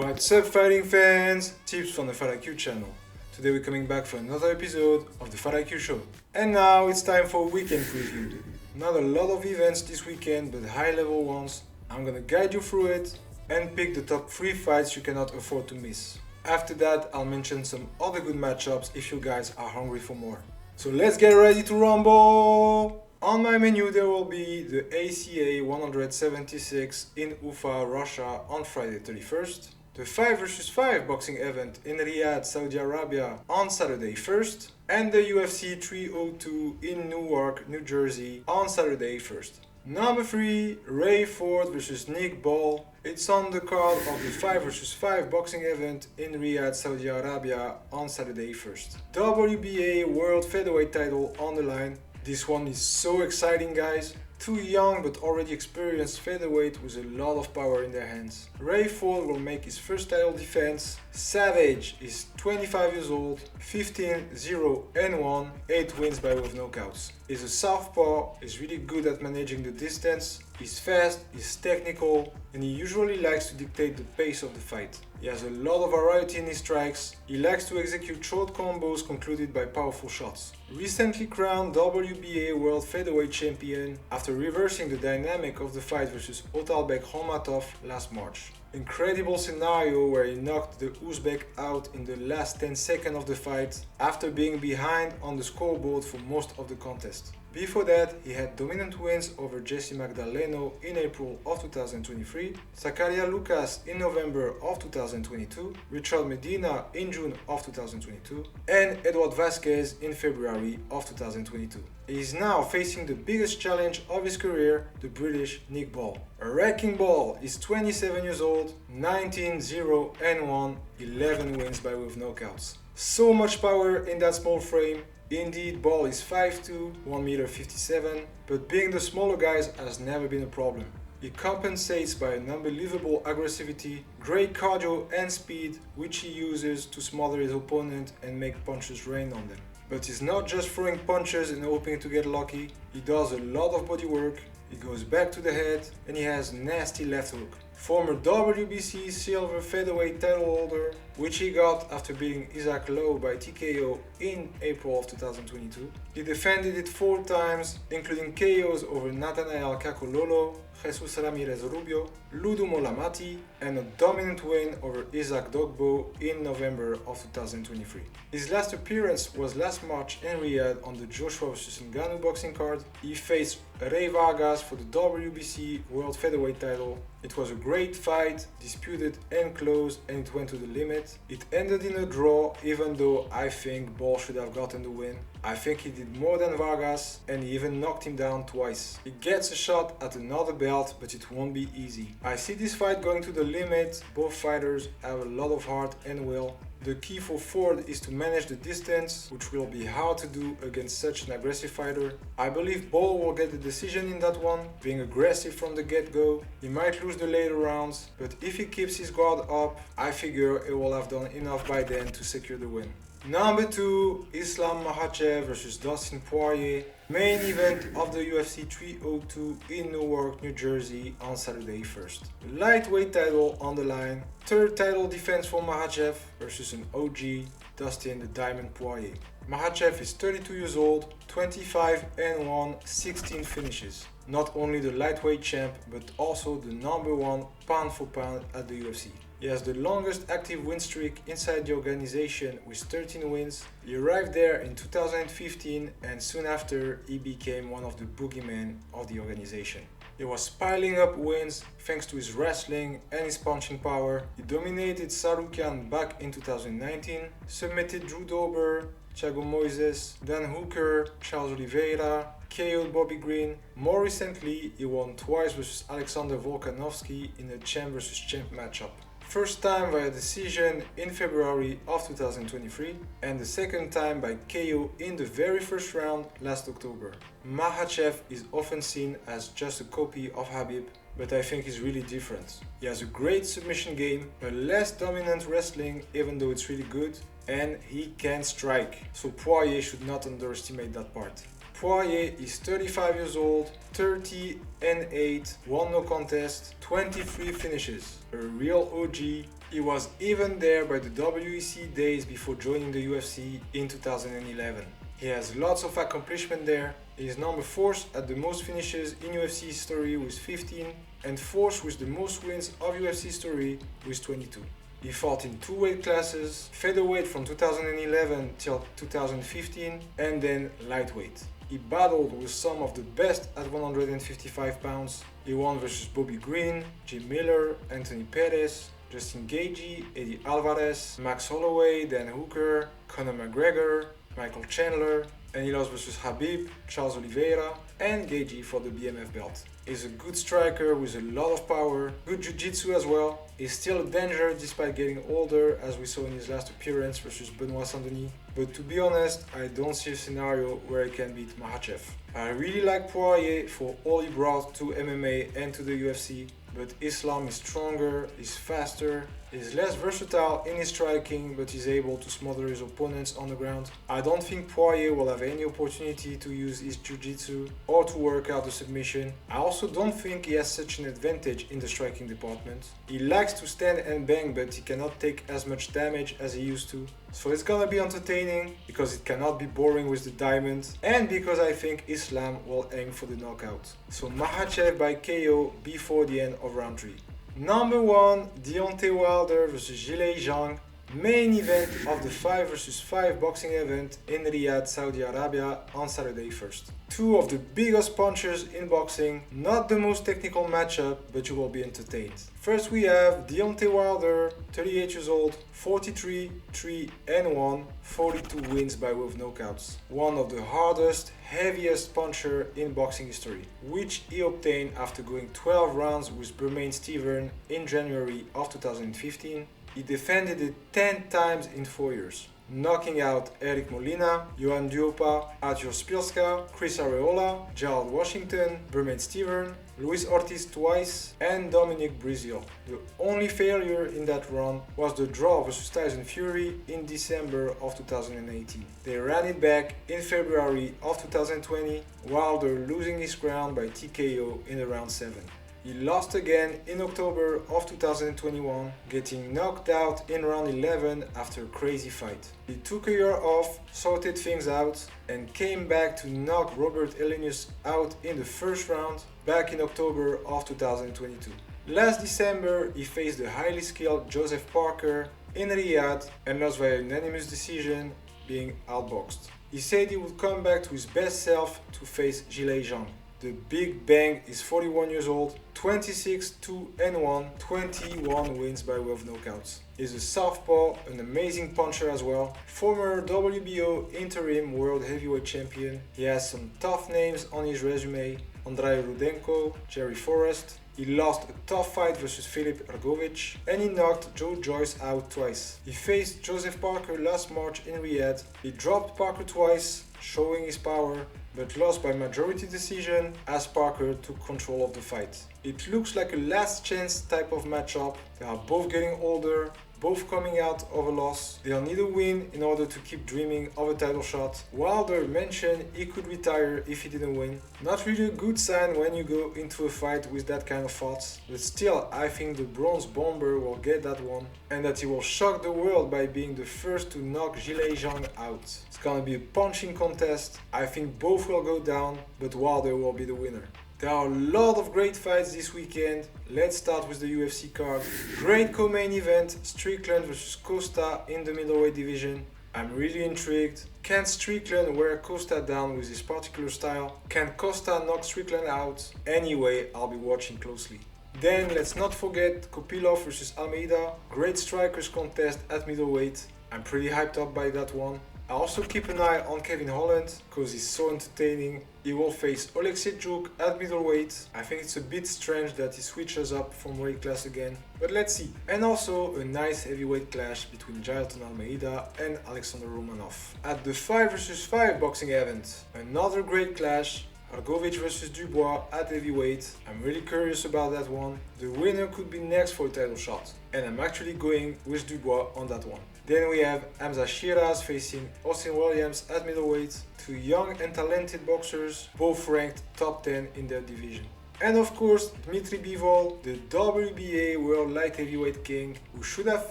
What's up, fighting fans? Tips from the Fight IQ channel. Today we're coming back for another episode of the Fight IQ show. And now it's time for a weekend preview. Not a lot of events this weekend, but high level ones. I'm gonna guide you through it and pick the top 3 fights you cannot afford to miss. After that, I'll mention some other good matchups if you guys are hungry for more. So let's get ready to rumble! On my menu there will be the ACA 176 in Ufa, Russia on Friday 31st. The 5 vs 5 boxing event in Riyadh, Saudi Arabia on Saturday 1st. And the UFC 302 in Newark, New Jersey on Saturday 1st. Number 3, Ray Ford vs Nick Ball. It's on the card of the 5 vs 5 boxing event in Riyadh, Saudi Arabia on Saturday 1st. WBA World Featherweight title on the line. This one is so exciting, guys. 2 young but already experienced featherweight with a lot of power in their hands. Ray Ford will make his first title defense. Savage is 25 years old, 15-0-1, 8 wins by way of knockouts. He's a southpaw, is really good at managing the distance, he's fast, he's technical, and he usually likes to dictate the pace of the fight. He has a lot of variety in his strikes. He likes to execute short combos concluded by powerful shots. Recently crowned WBA World Featherweight Champion after reversing the dynamic of the fight versus Otalbek Hormatov last March. Incredible scenario where he knocked the Uzbek out in the last 10 seconds of the fight after being behind on the scoreboard for most of the contest. Before that, he had dominant wins over Jesse Magdaleno in April of 2023, Zakaria Lucas in November of 2022, Richard Medina in June of 2022, and Edward Vasquez in February of 2022. He is now facing the biggest challenge of his career, the British Nick Ball. A wrecking Ball is 27 years old, 19-0-1, 11 wins by way of knockouts. So much power in that small frame. Indeed, Ball is 5'2", 1m57, but being the smaller guys has never been a problem. He compensates by an unbelievable aggressivity, great cardio and speed, which he uses to smother his opponent and make punches rain on them. But he's not just throwing punches and hoping to get lucky, he does a lot of body work, he goes back to the head, and he has nasty left hook. Former WBC silver featherweight title holder, which he got after beating Isaac Lowe by TKO in April of 2022. He defended it 4 times, including KOs over Nathanael Kakololo, Jesus Ramirez Rubio, Ludo Molamati, and a dominant win over Isaac Dogbo in November of 2023. His last appearance was last March in Riyadh on the Joshua vs Ngannou boxing card. He faced Rey Vargas for the WBC World Featherweight title. It was a great fight, disputed and close, and it went to the limit. It ended in a draw, even though I think Ball should have gotten the win. I think he did more than Vargas, and he even knocked him down twice. He gets a shot at another belt, but it won't be easy. I see this fight going to the limit. Both fighters have a lot of heart and will. The key for Ford is to manage the distance, which will be hard to do against such an aggressive fighter. I believe Ball will get the decision in that one, being aggressive from the get-go. He might lose the later rounds, but if he keeps his guard up, I figure he will have done enough by then to secure the win. Number 2, Islam Makhachev vs Dustin Poirier. Main event of the UFC 302 in Newark, New Jersey on Saturday 1st. Lightweight title on the line. 3rd title defense for Makhachev versus an OG, Dustin the Diamond Poirier. Makhachev is 32 years old, 25-1, 16 finishes. Not only the lightweight champ, but also the number 1 pound for pound at the UFC. He has the longest active win streak inside the organization with 13 wins. He arrived there in 2015 and soon after he became one of the boogeymen of the organization. He was piling up wins thanks to his wrestling and his punching power. He dominated Sarukian back in 2019, submitted Drew Dober, Thiago Moises, Dan Hooker, Charles Oliveira, KO'd Bobby Green. More recently, he won twice versus Alexander Volkanovski in a champ vs champ matchup. First time via decision in February of 2023 and the second time by KO in the very first round last October. Makhachev is often seen as just a copy of Khabib, but I think he's really different. He has a great submission game, a less dominant wrestling even though it's really good, and he can strike, so Poirier should not underestimate that part. Poirier is 35 years old, 30-8, won no contest, 23 finishes. A real OG, He was even there by the WEC days before joining the UFC in 2011. He has lots of accomplishment there. He is number 4th at the most finishes in UFC history with 15 and 4th with the most wins of UFC history with 22. He fought in 2 weight classes, featherweight from 2011 till 2015 and then lightweight. He battled with some of the best at 155 pounds. He won versus Bobby Green, Jim Miller, Anthony Pettis, Justin Gaethje, Eddie Alvarez, Max Holloway, Dan Hooker, Conor McGregor, Michael Chandler, and he lost versus Khabib, Charles Oliveira, and Gaethje for the BMF belt. He's a good striker with a lot of power, good jiu-jitsu as well. He's still a danger despite getting older, as we saw in his last appearance versus Benoit Saint-Denis. But to be honest, I don't see a scenario where he can beat Makhachev. I really like Poirier for all he brought to MMA and to the UFC, but Islam is stronger, is faster, is less versatile in his striking, but is able to smother his opponents on the ground. I don't think Poirier will have any opportunity to use his jiu-jitsu or to work out the submission. I also don't think he has such an advantage in the striking department. He likes to stand and bang, but he cannot take as much damage as he used to. So it's gonna be entertaining, because it cannot be boring with the diamond, and because I think Islam will aim for the knockout. So Makhachev by KO before the end of round 3. Number 1, Deontay Wilder vs Zhang, main event of the 5 vs 5 boxing event in Riyadh, Saudi Arabia on Saturday 1st. 2 of the biggest punchers in boxing, not the most technical matchup, but you will be entertained. First we have Deontay Wilder, 38 years old, 43, 3 and 1, 42 wins by way of knockouts. One of the hardest, heaviest puncher in boxing history, which he obtained after going 12 rounds with Bermane Steven in January of 2015. He defended it 10 times in 4 years, knocking out Eric Molina, Johan Duopa, Artur Spilska, Chris Areola, Gerald Washington, Bermane Steven, Luis Ortiz twice, and Dominic Breazeale. The only failure in that run was the draw versus Tyson Fury in December of 2018. They ran it back in February of 2020, Wilder losing his crown by TKO in the round 7. He lost again in October of 2021, getting knocked out in round 11 after a crazy fight. He took a year off, sorted things out, and came back to knock Robert Elenius out in the first round back in October of 2022. Last December, he faced the highly skilled Joseph Parker in Riyadh and lost via unanimous decision, being outboxed. He said he would come back to his best self to face Zhang. The Big Bang is 41 years old, 26, 2 and 1, 21 wins by way of knockouts. He's a southpaw, an amazing puncher as well, former WBO interim world heavyweight champion. He has some tough names on his resume: Andrei Rudenko, Jerry Forrest. He lost a tough fight versus Filip Hrgovic, and he knocked Joe Joyce out twice. He faced Joseph Parker last March in Riyadh. He dropped Parker twice, showing his power, but lost by majority decision as Parker took control of the fight. It looks like a last chance type of matchup. They are both getting older, both coming out of a loss. They'll need a win in order to keep dreaming of a title shot. Wilder mentioned he could retire if he didn't win. Not really a good sign when you go into a fight with that kind of thoughts, but still I think the Bronze Bomber will get that one, and that he will shock the world by being the first to knock Zhang out. It's gonna be a punching contest. I think both will go down, but Wilder will be the winner. There are a lot of great fights this weekend. Let's start with the UFC card. Great co-main event, Strickland vs Costa in the middleweight division. I'm really intrigued. Can Strickland wear Costa down with his particular style? Can Costa knock Strickland out? Anyway, I'll be watching closely. Then let's not forget Kopylov vs Almeida. Great strikers contest at middleweight. I'm pretty hyped up by that one. I also keep an eye on Kevin Holland, because he's so entertaining. He will face Oleg Sitchuk at middleweight. I think it's a bit strange that he switches up from weight class again, but let's see. And also a nice heavyweight clash between Jailton Almeida and Alexander Romanov. At the 5 vs 5 boxing event, another great clash. Hrgovic vs Dubois at heavyweight. I'm really curious about that one. The winner could be next for a title shot, and I'm actually going with Dubois on that one. Then we have Hamza Shiraz facing Austin Williams at middleweight. Two young and talented boxers, both ranked top 10 in their division. And of course, Dmitry Bivol, the WBA World Light Heavyweight King, who should have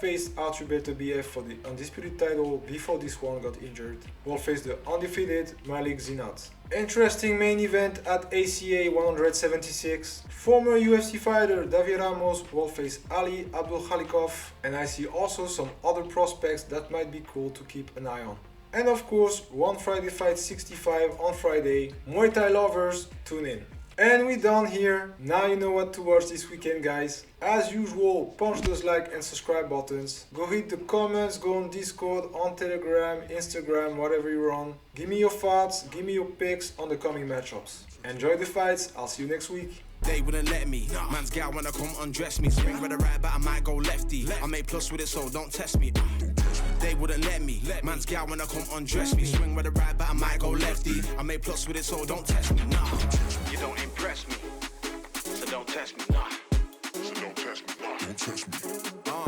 faced Artur Beterbiev for the undisputed title before this one got injured, will face the undefeated Malik Zinat. Interesting main event at ACA 176. Former UFC fighter Davi Ramos will face Ali Abdulkhalikov, and I see also some other prospects that might be cool to keep an eye on. And of course, One Friday Fight 65 on Friday. Muay Thai lovers, tune in. And we're done here. Now you know what to watch this weekend, guys. As usual, punch those like and subscribe buttons. Go hit the comments, go on Discord, on Telegram, Instagram, whatever you're on. Give me your thoughts, give me your picks on the coming matchups. Enjoy the fights, I'll see you next week. They wouldn't let me. Man's gal wanna come undress me. Swing with the right, but I might go lefty. I made plus with it, so don't test me. They wouldn't let me. Man's gal wanna come undress me. Swing with the right, but I might go lefty. I made plus with it, so don't test me. Nah, you don't impress me, so don't test me. Nah, so don't test me. Nah, don't test me.